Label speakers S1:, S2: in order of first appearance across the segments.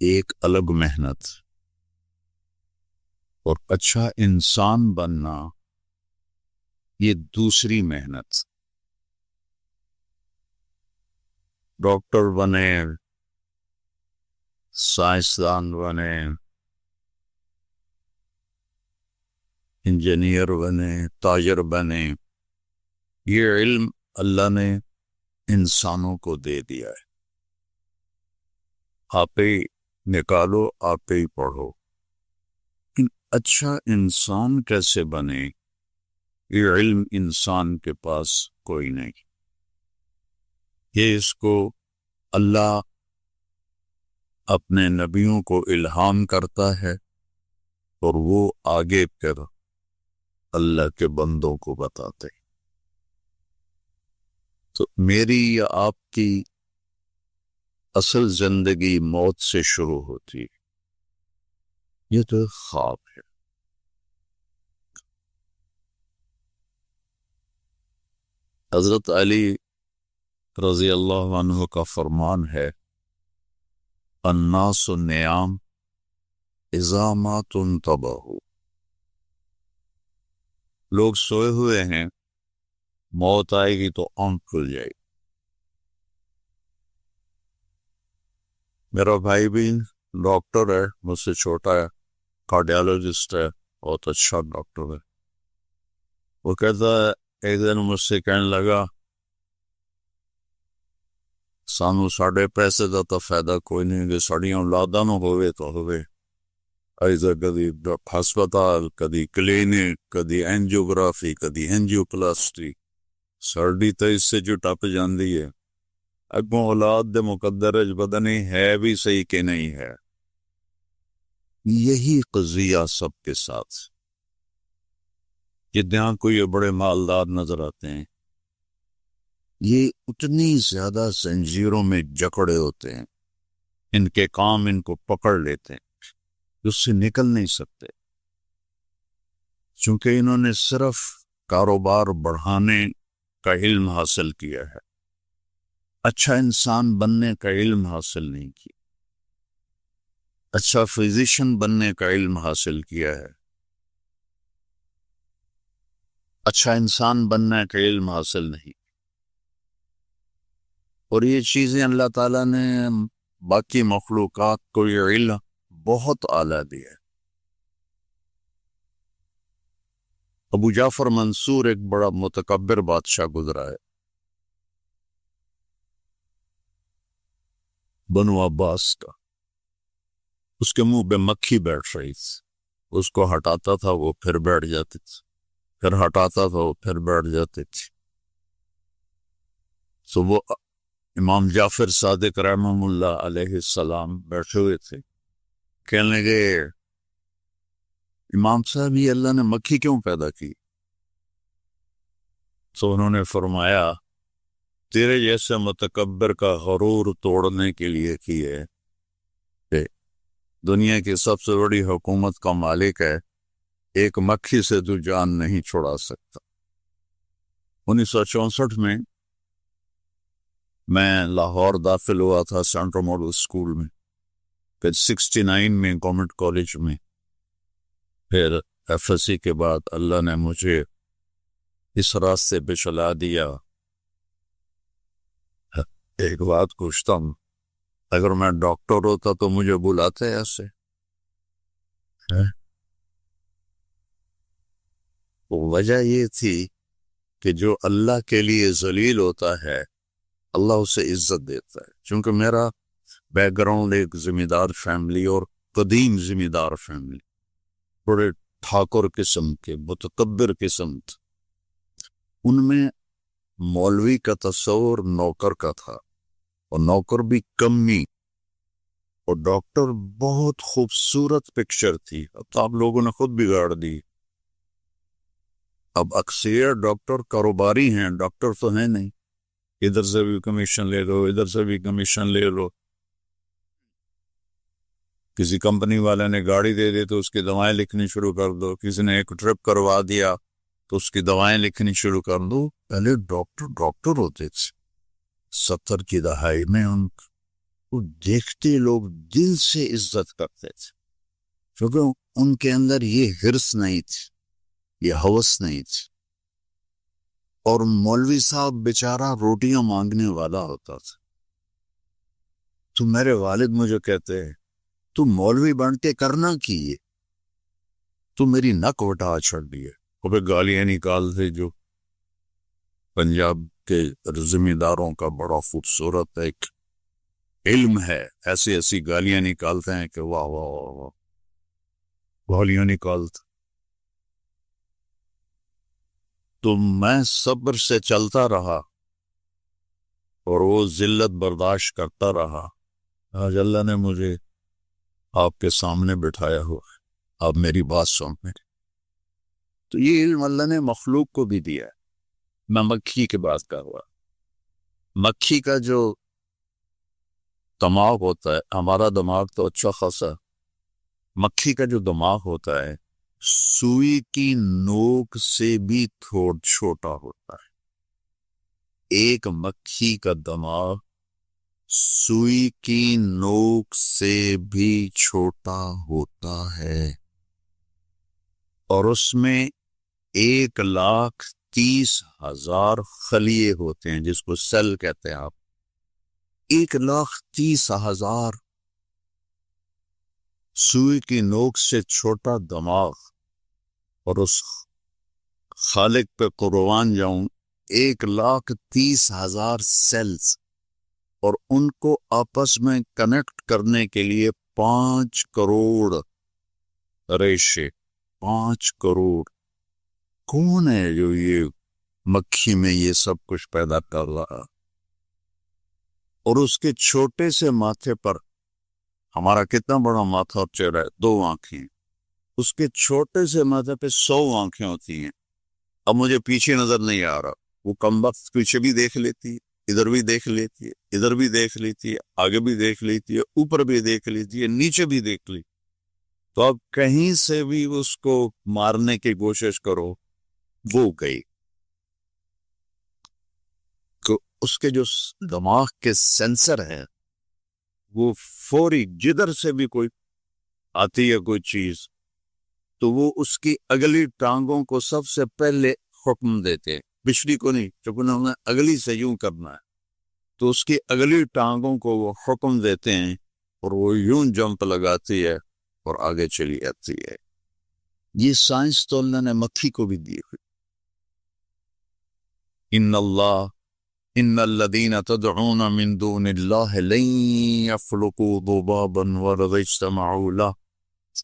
S1: ایک الگ محنت، اور اچھا انسان بننا یہ دوسری محنت۔ ڈاکٹر بنے، سائنسدان بنے، انجینئر بنے، تاجر بنے، یہ علم اللہ نے انسانوں کو دے دیا ہے۔ آپ ہی نکالو، آپ ہی پڑھو۔ لیکن اچھا انسان کیسے بنے، یہ علم انسان کے پاس کوئی نہیں۔ یہ اس کو اللہ اپنے نبیوں کو الہام کرتا ہے، اور وہ آگے پھر اللہ کے بندوں کو بتاتے۔ تو میری یا آپ کی اصل زندگی موت سے شروع ہوتی ہے، یہ تو خواب ہے۔ حضرت علی رضی اللہ عنہ کا فرمان ہے، الناس نیام اذا ما تنتبہوا، لوگ سوئے ہوئے ہیں، موت آئے گی تو آنکھ کھل جائے گی۔ میرا بھائی بھی ڈاکٹر ہے، مجھ سے چھوٹا ہے، کارڈیالوجسٹ ہے، بہت اچھا ڈاکٹر ہے۔ وہ کہتا ہے، ایک دن مجھ سے کہنے لگا، سانو ساڑھے پیسے دا تو فائدہ کوئی نہیں، کہ ساڑیاں اولاداں نو ہوئے تو ہوئے، ایسا کدی ہسپتال، کدی کلینک، کدی اینجیوگرافی، کدی اینجیوپلاسٹی، ساڑی تو اس سے جو ٹپ جاندی ہے۔ اگوں اولاد دے مقدر پتہ نہیں ہے بھی صحیح کہ نہیں ہے۔ یہی قضیہ سب کے ساتھ، جتنا کوئی بڑے مالدار نظر آتے ہیں، یہ اتنی زیادہ زنجیروں میں جکڑے ہوتے ہیں، ان کے کام ان کو پکڑ لیتے ہیں، اس سے نکل نہیں سکتے، چونکہ انہوں نے صرف کاروبار بڑھانے کا علم حاصل کیا ہے، اچھا انسان بننے کا علم حاصل نہیں کیا، اچھا فزیشین بننے کا علم حاصل کیا ہے، اچھا انسان بننے کا علم حاصل نہیں۔ اور یہ چیزیں اللہ تعالیٰ نے باقی مخلوقات کو یہ علم بہت اعلیٰ دیا ہے۔ ابو جعفر منصور ایک بڑا متکبر بادشاہ گزرا ہے، بنو عباس کا۔ اس کے منہ پہ مکھی بیٹھ رہی تھی، اس کو ہٹاتا تھا وہ پھر بیٹھ جاتی تھی، پھر ہٹاتا تھا وہ پھر بیٹھ جاتی تھی۔ تو وہ امام جعفر صادق رحمہ اللہ علیہ السلام بیٹھے ہوئے تھے، کہنے لگے، امام صاحب یہ اللہ نے مکھی کیوں پیدا کی؟ تو انہوں نے فرمایا، تیرے جیسے متکبر کا غرور توڑنے کے لیے کی ہے، کہ دنیا کی سب سے بڑی حکومت کا مالک ہے، ایک مکھی سے تو جان نہیں چھڑا سکتا۔ 1964 میں لاہور داخل ہوا تھا سینٹرل ماڈل اسکول میں، پھر 69 میں گورنمنٹ کالج میں، پھر ایف ایس سی کے بعد اللہ نے مجھے اس راستے پہ چلا دیا۔ ایک بات پوچھتا ہوں، اگر میں ڈاکٹر ہوتا تو مجھے بلاتے ایسے؟ وجہ یہ تھی کہ جو اللہ کے لیے ذلیل ہوتا ہے اللہ اسے عزت دیتا ہے، چونکہ میرا بیک گراؤنڈ ایک ذمہ دار فیملی اور قدیم ذمہ دار فیملی، بڑے ٹھاکر قسم کے، متکبر قسم تھے، ان میں مولوی کا تصور نوکر کا تھا، اور نوکر بھی کمی، اور ڈاکٹر بہت خوبصورت پکچر تھی، اب تو آپ لوگوں نے خود بگاڑ دی۔ اب اکثر ڈاکٹر کاروباری ہیں، ڈاکٹر تو ہیں نہیں، ادھر سے بھی کمیشن لے لو، ادھر سے بھی کمیشن لے لو، کسی کمپنی والے نے گاڑی دے دی تو اس کی دوائیں لکھنی شروع کر دو، کسی نے ایک ٹرپ کروا دیا تو اس کی دوائیں لکھنی شروع کر دو۔ پہلے ڈاکٹر ہوتے تھے 70 کی دہائی میں، کو دیکھتے لوگ دل سے عزت کرتے تھے، کیونکہ ان کے اندر یہ حرص نہیں تھی، یہ ہوس نہیں تھی۔ اور مولوی صاحب بیچارہ روٹیاں مانگنے والا ہوتا تھا، تو میرے والد مجھے کہتے ہیں تو مولوی بن کے کرنا کی ہے، تو میری نک وٹا چھڑ دی ہے۔ وہ پہ گالیاں نکالتے، جو پنجاب کے زمینداروں کا بڑا خوبصورت ایک علم ہے، ایسی ایسی گالیاں نکالتے ہیں کہ واہ واہ واہ واہ، گالیاں نکالتے۔ تو میں صبر سے چلتا رہا اور وہ ذلت برداشت کرتا رہا۔ آج اللہ نے مجھے آپ کے سامنے بٹھایا ہوا ہے، آپ میری بات سن میری۔ تو یہ علم اللہ نے مخلوق کو بھی دیا ہے۔ میں مکھی کی بات کر رہا، مکھی کا جو دماغ ہوتا ہے، ہمارا دماغ تو اچھا خاصا، مکھی کا جو دماغ ہوتا ہے سوئی کی نوک سے بھی تھوڑا چھوٹا ہوتا ہے۔ ایک مکھی کا دماغ سوئی کی نوک سے بھی چھوٹا ہوتا ہے، اور اس میں 1,30,000 خلیے ہوتے ہیں، جس کو سیل کہتے ہیں آپ۔ 1,30,000 سوئی کی نوک سے چھوٹا دماغ، اور اس خالق پہ قربان جاؤں 1,30,000 سیلز، اور ان کو آپس میں کنیکٹ کرنے کے لیے 5 کروڑ ریشے۔ 5 کروڑ کون ہے جو یہ مکھی میں یہ سب کچھ پیدا کر رہا؟ اور اس کے چھوٹے سے ماتھے پر، ہمارا کتنا بڑا ماتھا اور چہرہ ہے، 2 آنکھیں، اس کے چھوٹے سے ماتھے پہ 100 آنکھیں ہوتی ہیں۔ اب مجھے پیچھے نظر نہیں آ رہا، وہ کمبخت پیچھے بھی دیکھ لیتی ہے، ادھر بھی دیکھ لیتی ہے، ادھر بھی دیکھ لیتی ہے، آگے بھی دیکھ لیتی ہے، اوپر بھی دیکھ لیتی ہے، نیچے بھی دیکھ لی۔ تو اب کہیں سے بھی اس کو مارنے کی کوشش کرو، وہ گئی۔ تو اس کے جو دماغ کے سینسر ہیں وہ فوری جدھر سے بھی کوئی آتی ہے کوئی چیز، تو وہ اس کی اگلی ٹانگوں کو سب سے پہلے حکم دیتے ہیں، پچھلی کو نہیں، چونکہ انہوں نے اگلی سے یوں کرنا ہے، تو اس کی اگلی ٹانگوں کو وہ حکم دیتے ہیں، اور وہ یوں جمپ لگاتی ہے اور آگے چلی جاتی ہے۔ یہ سائنس تو اللہ نے مکھی کو بھی دی ہوئی۔ ان الذین تدعون من دون اللہ لن یخلقوا ذبابا ولو اجتمعوا لہ۔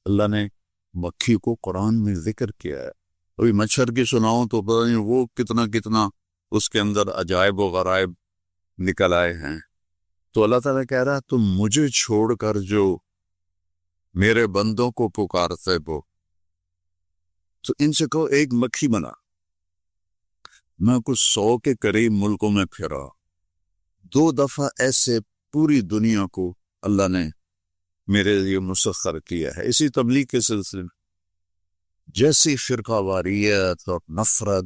S1: اللہ نے مکھی کو قرآن میں ذکر کیا ہے۔ ابھی مچھر کی سناؤں تو پتہ نہیں وہ کتنا اس کے اندر عجائب و غرائب نکل آئے ہیں۔ تو اللہ تعالیٰ کہہ رہا ہے تم مجھے چھوڑ کر جو میرے بندوں کو پکارتے ہو، تو ان سے کہو ایک مکھی بنا۔ میں کچھ 100 کے قریب ملکوں میں پھرا، 2 دفعہ ایسے پوری دنیا کو اللہ نے میرے لیے مسخر کیا ہے۔ اسی تبلیغ کے سلسلے میں جیسی فرقہ واریت اور نفرت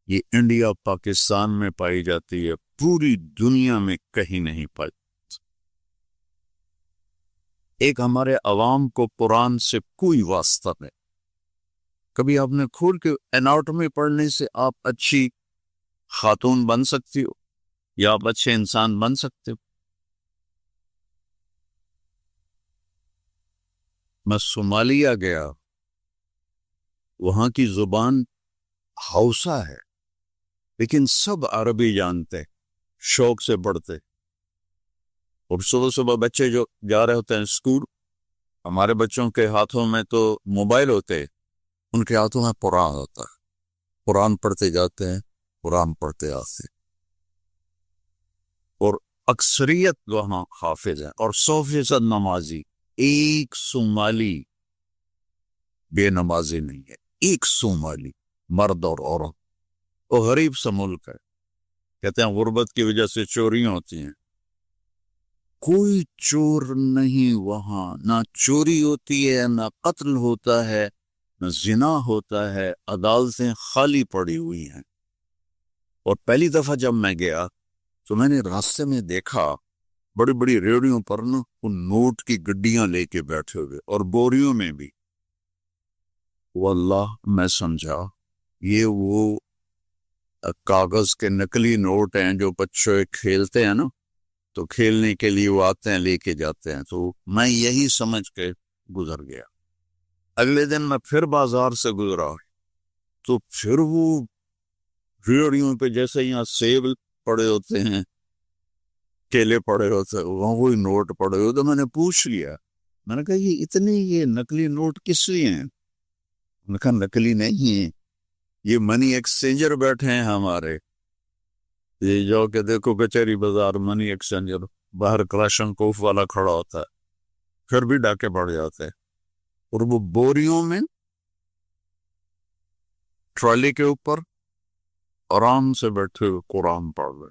S1: یہ انڈیا پاکستان میں پائی جاتی ہے، پوری دنیا میں کہیں نہیں پائی۔ ایک ہمارے عوام کو قرآن سے کوئی واسطہ نہیں۔ کبھی آپ نے کھول کے اناٹومی پڑھنے سے آپ اچھی خاتون بن سکتی ہو یا آپ اچھے انسان بن سکتے ہو؟ میں صومالیہ گیا، وہاں کی زبان ہاؤسا ہے، لیکن سب عربی جانتے، شوق سے پڑھتے، اور صبح بچے جو جا رہے ہوتے ہیں اسکول، ہمارے بچوں کے ہاتھوں میں تو موبائل ہوتے، ان کے ہاتھوں میں قرآن ہوتا ہے، قرآن پڑھتے جاتے ہیں، قرآن پڑھتے آتے، اور اکثریت وہاں حافظ ہیں، اور 100% نمازی۔ ایک صومالی بے نمازی نہیں ہے، ایک صومالی، مرد اور عورت۔ وہ غریب سا ملک ہے، کہتے ہیں غربت کی وجہ سے چوریاں ہوتی ہیں۔ کوئی چور نہیں وہاں، نہ چوری ہوتی ہے، نہ قتل ہوتا ہے، نہ زنا ہوتا ہے، عدالتیں خالی پڑی ہوئی ہیں۔ اور پہلی دفعہ جب میں گیا تو میں نے راستے میں دیکھا بڑی بڑی ریڑیوں پر نا ان نوٹ کی گڈیاں لے کے بیٹھے ہوئے اور بوریوں میں بھی. واللہ میں سمجھا یہ وہ کاغذ کے نقلی نوٹ ہیں جو بچے کھیلتے ہیں نا، تو کھیلنے کے لیے وہ آتے ہیں لے کے جاتے ہیں. تو میں یہی سمجھ کے گزر گیا. اگلے دن میں پھر بازار سے گزرا تو پھر وہ ریڑیوں پہ جیسے یہاں سیب پڑے ہوتے ہیں، کیلے پڑے ہوتے ہیں، وہاں وہی نوٹ پڑے ہوتے. تو میں نے پوچھ لیا، میں نے کہا یہ نقلی نوٹ کس لیے ہیں؟ میں نے کہا نقلی نہیں ہیں، یہ منی ایکسچینجر بیٹھے ہیں ہمارے. یہ جو کہ دیکھو کچہری بازار منی ایکسچینجر باہر کلاشن کوف والا کھڑا ہوتا ہے، پھر بھی ڈاکے پڑ جاتے ہیں. اور وہ بوریوں میں ٹرالی کے اوپر آرام سے بیٹھے ہوئے قرآن پڑھ رہے.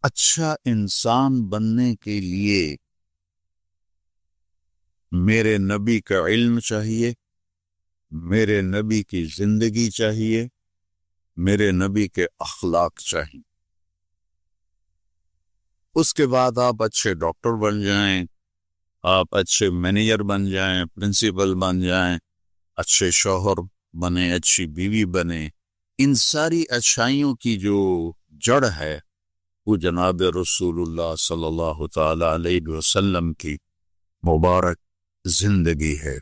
S1: اچھا انسان بننے کے لیے میرے نبی کا علم چاہیے، میرے نبی کی زندگی چاہیے، میرے نبی کے اخلاق چاہیے. اس کے بعد آپ اچھے ڈاکٹر بن جائیں، آپ اچھے مینیجر بن جائیں، پرنسپل بن جائیں، اچھے شوہر بنے، اچھی بیوی بنے. ان ساری اچھائیوں کی جو جڑ ہے وہ جناب رسول اللہ صلی اللہ تعالی علیہ وسلم کی مبارک زندگی ہے.